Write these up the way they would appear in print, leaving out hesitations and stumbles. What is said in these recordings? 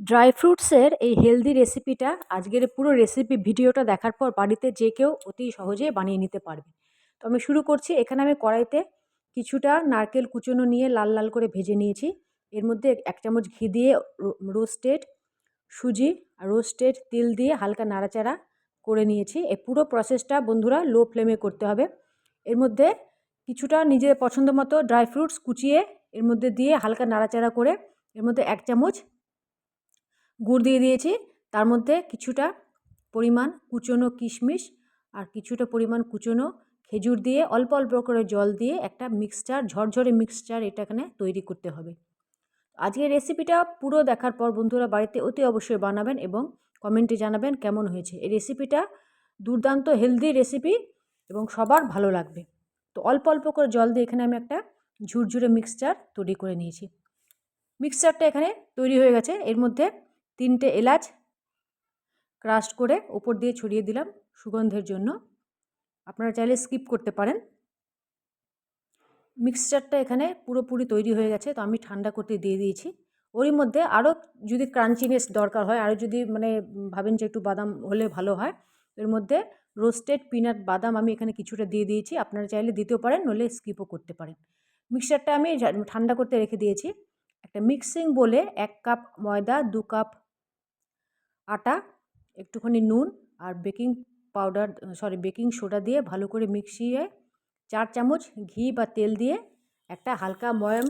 Dry ফ্রুটসের এই healthy রেসিপিটা আজকের পুরো রেসিপি ভিডিওটা দেখার পর বাড়িতে যে কেউ অতি সহজে বানিয়ে নিতে পারবে। তো আমি শুরু করছি। এখানে আমি কড়াইতে কিছুটা নারকেল কুচনো নিয়ে লাল লাল করে ভেজে নিয়েছি। এর মধ্যে ১ চামচ ঘি দিয়ে রোস্টেড সুজি আর রোস্টেড তিল দিয়ে হালকা নাড়াচাড়া করে নিয়েছি। এই পুরো প্রসেসটা বন্ধুরা লো ফ্লেমে করতে হবে। এর মধ্যে কিছুটা নিজের পছন্দ মতো ড্রাই ফ্রুটস কুচিয়ে এর মধ্যে দিয়ে হালকা নাড়াচাড়া করে এর মধ্যে ১ চামচ গুড় দিয়ে দিয়েছি। তার মধ্যে কিছুটা পরিমাণ কুচনো কিশমিশ আর কিছুটা পরিমাণ কুচনো খেজুর দিয়ে অল্প অল্প করে জল দিয়ে একটা মিক্সচার, ঝরঝরে মিক্সচার এটা এখানে তৈরি করতে হবে। আজকের রেসিপিটা পুরো দেখার পর বন্ধুরা বাড়িতে অতি অবশ্যই বানাবেন এবং কমেন্টে জানাবেন কেমন হয়েছে। এই রেসিপিটা দুর্দান্ত হেলদি রেসিপি এবং সবার ভালো লাগবে। তো অল্প অল্প করে জল দিয়ে এখানে আমি একটা ঝুরঝুরে মিক্সচার তৈরি করে নিয়েছি। মিক্সচারটা এখানে তৈরি হয়ে গেছে। এর মধ্যে ৩টে এলাচ ক্রাশড করে ওপর দিয়ে ছড়িয়ে দিলাম সুগন্ধের জন্য। আপনারা চাইলে স্কিপ করতে পারেন। মিক্সচারটা এখানে পুরোপুরি তৈরি হয়ে গেছে। তো আমি ঠান্ডা করতে দিয়ে দিয়েছি। ওরই মধ্যে আরও যদি ক্রাঞ্চিনেস দরকার হয়, আরও যদি ভাবেন যে একটু বাদাম হলে ভালো হয়, এর মধ্যে রোস্টেড পিনাট বাদাম আমি এখানে কিছুটা দিয়ে দিয়েছি। আপনারা চাইলে দিতেও পারেন, নইলে স্কিপও করতে পারেন। মিক্সচারটা আমি ঠান্ডা করতে রেখে দিয়েছি। একটা মিক্সিং বোলে ১ কাপ ময়দা, ২ কাপ আটা, একটুখানি নুন আর বেকিং সোডা দিয়ে ভালো করে মিশিয়ে ৪ চামচ ঘি বা তেল দিয়ে একটা হালকা ময়াম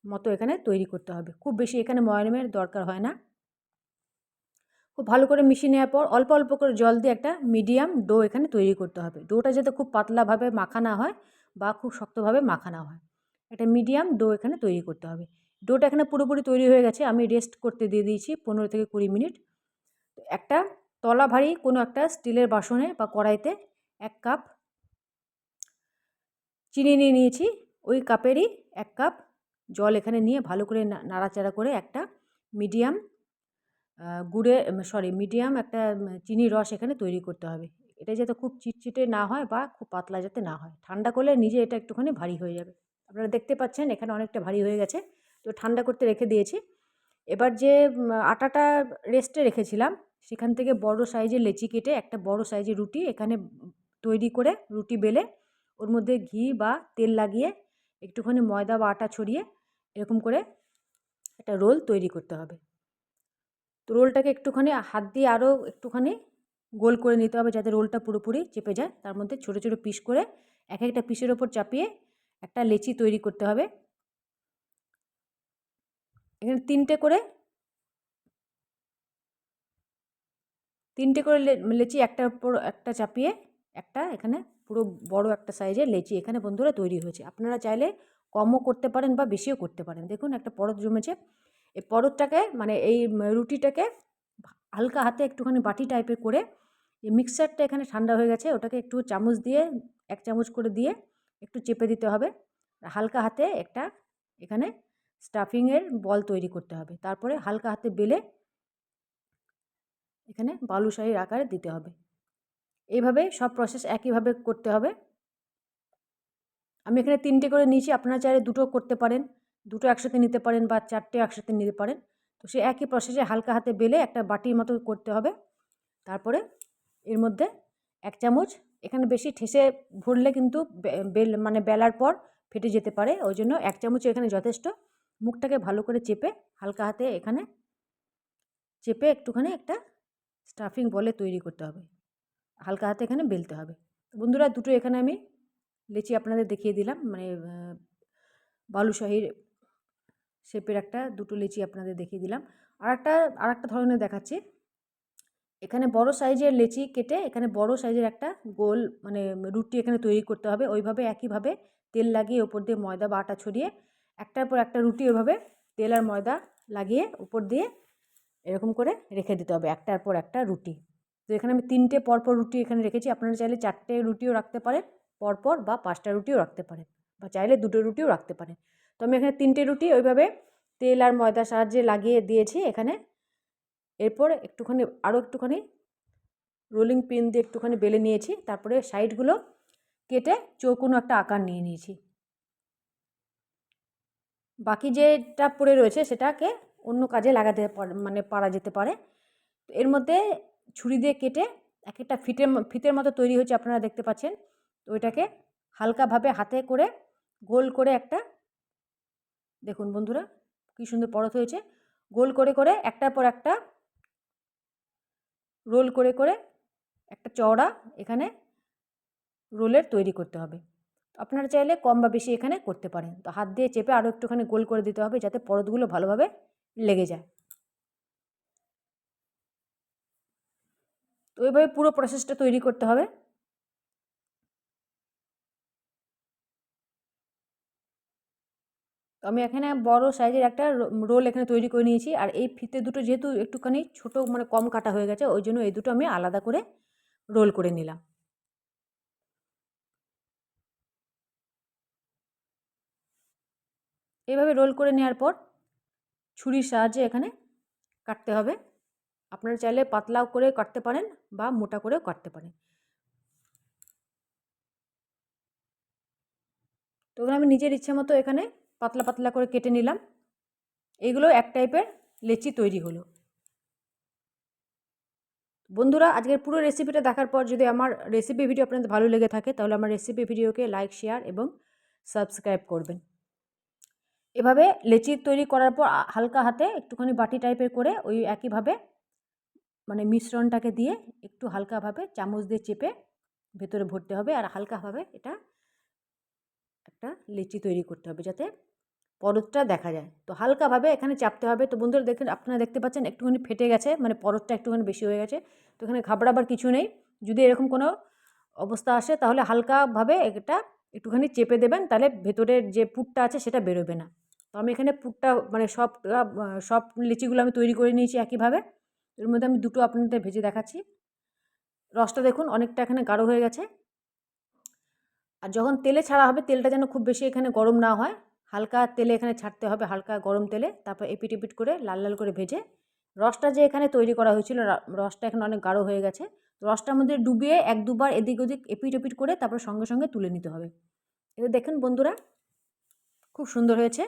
মতো এখানে তৈরি করতে হবে। খুব বেশি এখানে ময়ামের দরকার হয় না। খুব ভালো করে মিশিয়ে নেওয়ার পর অল্প অল্প করে জল দিয়ে একটা মিডিয়াম ডো এখানে তৈরি করতে হবে। ডোটা যাতে খুব পাতলাভাবে মাখা না হয় বা খুব শক্তভাবে মাখা না হয়, একটা মিডিয়াম ডো এখানে তৈরি করতে হবে। ডোটা এখানে পুরোপুরি তৈরি হয়ে গেছে। আমি রেস্ট করতে দিয়ে দিয়েছি ১৫ থেকে ২০ মিনিট। একটা তলা ভারী কোনো একটা স্টিলের বাসনে বা কড়াইতে ১ কাপ চিনি নিয়ে নিয়েছি। ওই কাপেরই ১ কাপ জল এখানে নিয়ে ভালো করে নাড়াচাড়া করে একটা মিডিয়াম মিডিয়াম একটা চিনির রস এখানে তৈরি করতে হবে। এটা যাতে খুব চিটচিটে না হয় বা খুব পাতলা যাতে না হয়। ঠান্ডা করলে নিজে এটা একটুখানি ভারী হয়ে যাবে। আপনারা দেখতে পাচ্ছেন এখানে অনেকটা ভারী হয়ে গেছে। তো ঠান্ডা করতে রেখে দিয়েছি। এবার যে আটাটা রেস্টে রেখেছিলাম, সেখান থেকে বড় সাইজের লেচি কেটে একটা বড় সাইজের রুটি এখানে তৈরি করে রুটি বেলে ওর মধ্যে ঘি বা তেল লাগিয়ে একটুখানি ময়দা বা আটা ছড়িয়ে এরকম করে একটা রোল তৈরি করতে হবে। তো রোলটাকে একটুখানি হাত দিয়ে আরও একটুখানি গোল করে নিতে হবে যাতে রোলটা পুরোপুরি চেপে যায়। তার মধ্যে ছোটো ছোটো পিস করে এক একটা পিসের ওপর চাপিয়ে একটা লেচি তৈরি করতে হবে। এখানে তিনটে করে লেচি একটার উপর একটা চাপিয়ে একটা এখানে পুরো বড় একটা সাইজের লেচি এখানে বন্ধুরা তৈরি হয়েছে। আপনারা চাইলে কমও করতে পারেন বা বেশিও করতে পারেন। দেখুন একটা পরত জমেছে। এই পরতটাকে এই রুটিটাকে হালকা হাতে একটুখানি বাটি টাইপের করে এই মিক্সচারটা এখানে ঠান্ডা হয়ে গেছে, ওটাকে একটু চামচ দিয়ে ১ চামচ করে দিয়ে একটু চেপে দিতে হবে। হালকা হাতে একটা এখানে স্টাফিংয়ের বল তৈরি করতে হবে। তারপরে হালকা হাতে বেলে এখানে বালুশাহীর আকারে দিতে হবে। এইভাবে সব প্রসেস একইভাবে করতে হবে। আমি এখানে ৩টে করে নিয়েছি। আপনারা চাইলে ২টো করতে পারেন, ২টো একসাথে নিতে পারেন বা ৪টে একসাথে নিতে পারেন। তো সেই একই প্রসেসে হালকা হাতে বেলে একটা বাটির মতো করতে হবে। তারপরে এর মধ্যে ১ চামচ এখানে বেশি ঠেসে ভরলে কিন্তু বেলার পর ফেটে যেতে পারে। ওই জন্য ১ চামচ এখানে যথেষ্ট। মুখটাকে ভালো করে চেপে হালকা হাতে এখানে চেপে একটুখানি একটা স্টাফিং বলে তৈরি করতে হবে। হালকা হাতে এখানে বেলতে হবে। বন্ধুরা দুটো এখানে আমি লেচি আপনাদের দেখিয়ে দিলাম, বালুশাহীর শেপের দুটো লেচি আপনাদের দেখিয়ে দিলাম। আরেকটা ধরনের দেখাচ্ছি। এখানে বড় সাইজের লেচি কেটে এখানে বড় সাইজের একটা গোল রুটি এখানে তৈরি করতে হবে। ওইভাবে একইভাবে তেল লাগিয়ে ওপর দিয়ে ময়দা বা আটা ছড়িয়ে একটার পর একটা রুটি ওইভাবে তেল আর ময়দা লাগিয়ে উপর দিয়ে এরকম করে রেখে দিতে হবে একটার পর একটা রুটি। তো এখানে আমি ৩টে পরপর রুটি এখানে রেখেছি। আপনারা চাইলে ৪টে রুটিও রাখতে পারেন পরপর বা ৫টা রুটিও রাখতে পারেন বা চাইলে ২টো রুটিও রাখতে পারেন। তো আমি এখানে ৩টে রুটি ওইভাবে তেল আর ময়দার সাহায্যে লাগিয়ে দিয়েছি এখানে। এরপর আরও একটুখানি রোলিং পিন দিয়ে একটুখানি বেলে নিয়েছি। তারপরে সাইডগুলো কেটে চৌকোনো একটা আকার নিয়ে নিয়েছি। বাকি যেটা পড়ে রয়েছে সেটাকে অন্য কাজে লাগাতে মানে পারা যেতে পারে। তো এর মধ্যে ছুরি দিয়ে কেটে এক একটা ফিতের মতো তৈরি হয়েছে, আপনারা দেখতে পাচ্ছেন। তো ওইটাকে হালকাভাবে হাতে করে গোল করে একটা, দেখুন বন্ধুরা কী সুন্দর পরত হয়েছে, গোল করে করে একটার পর একটা রোল করে করে একটা চওড়া এখানে রোলের তৈরি করতে হবে। আপনারা চাইলে কম বা বেশি এখানে করতে পারেন। তো হাত দিয়ে চেপে আরও একটুখানি গোল করে দিতে হবে যাতে পরতগুলো ভালোভাবে লেগে যায়। তো এইভাবে পুরো প্রসেসটা তৈরি করতে হবে। তো আমি এখানে বড় সাইজের একটা রোল এখানে তৈরি করে নিয়েছি। আর এই ফিতে দুটো যেহেতু একটুখানি ছোটো মানে কম কাটা হয়ে গেছে, ওই জন্য এই দুটো আমি আলাদা করে রোল করে নিলাম। এইভাবে রোল করে নেওয়ার পর ছুরির সাহায্যে এখানে কাটতে হবে। আপনারা চাইলে পাতলাও করে কাটতে পারেন বা মোটা করেও কাটতে পারেন। তো এখানে আমি নিজের ইচ্ছে মতো এখানে পাতলা পাতলা করে কেটে নিলাম। এইগুলো এক টাইপের লেচি তৈরি হলো। বন্ধুরা, আজকের পুরো রেসিপিটা দেখার পর যদি আমার রেসিপি ভিডিও আপনাদের ভালো লেগে থাকে তাহলে আমার রেসিপি ভিডিওকে লাইক, শেয়ার এবং সাবস্ক্রাইব করবেন। এভাবে লেচি তৈরি করার পর হালকা হাতে একটুখানি বাটি টাইপের করে ওই একইভাবে মানে মিশ্রণটাকে দিয়ে একটু হালকাভাবে চামচ দিয়ে চেপে ভেতরে ভরতে হবে। আর হালকাভাবে এটা একটা লেচি তৈরি করতে হবে যাতে পরতটা দেখা যায়। তো হালকাভাবে এখানে চাপতে হবে। তো বন্ধুরা দেখেন, আপনারা দেখতে পাচ্ছেন একটুখানি ফেটে গেছে, মানে পরতটা একটুখানি বেশি হয়ে গেছে। তো এখানে ঘাবড়াবার কিছু নেই। যদি এরকম কোনো অবস্থা আসে তাহলে হালকাভাবে এটা একটুখানি চেপে দেবেন, তাহলে ভেতরের যে পুরটা আছে সেটা বেরোবে না। তো আমি এখানে পুরটা মানে সব লিচিগুলো আমি তৈরি করে নিয়েছি একইভাবে। এর মধ্যে আমি দুটো আপনাদের ভেজে দেখাচ্ছি। রসটা দেখুন অনেকটা এখানে গাঢ় হয়ে গেছে। আর যখন তেলে ছাড়া হবে, তেলটা যেন খুব বেশি এখানে গরম না হয়, হালকা তেলে এখানে ছাড়তে হবে, হালকা গরম তেলে। তারপর এপিট এপিট করে লাল লাল করে ভেজে রসটা যে এখানে তৈরি করা হয়েছিল, রসটা এখানে অনেক গাঢ় হয়ে গেছে। রসটার মধ্যে ডুবিয়ে এক দুবার এদিক ওদিক এপিট এপিট করে তারপর সঙ্গে সঙ্গে তুলে নিতে হবে। এটা দেখুন বন্ধুরা খুব সুন্দর হয়েছে।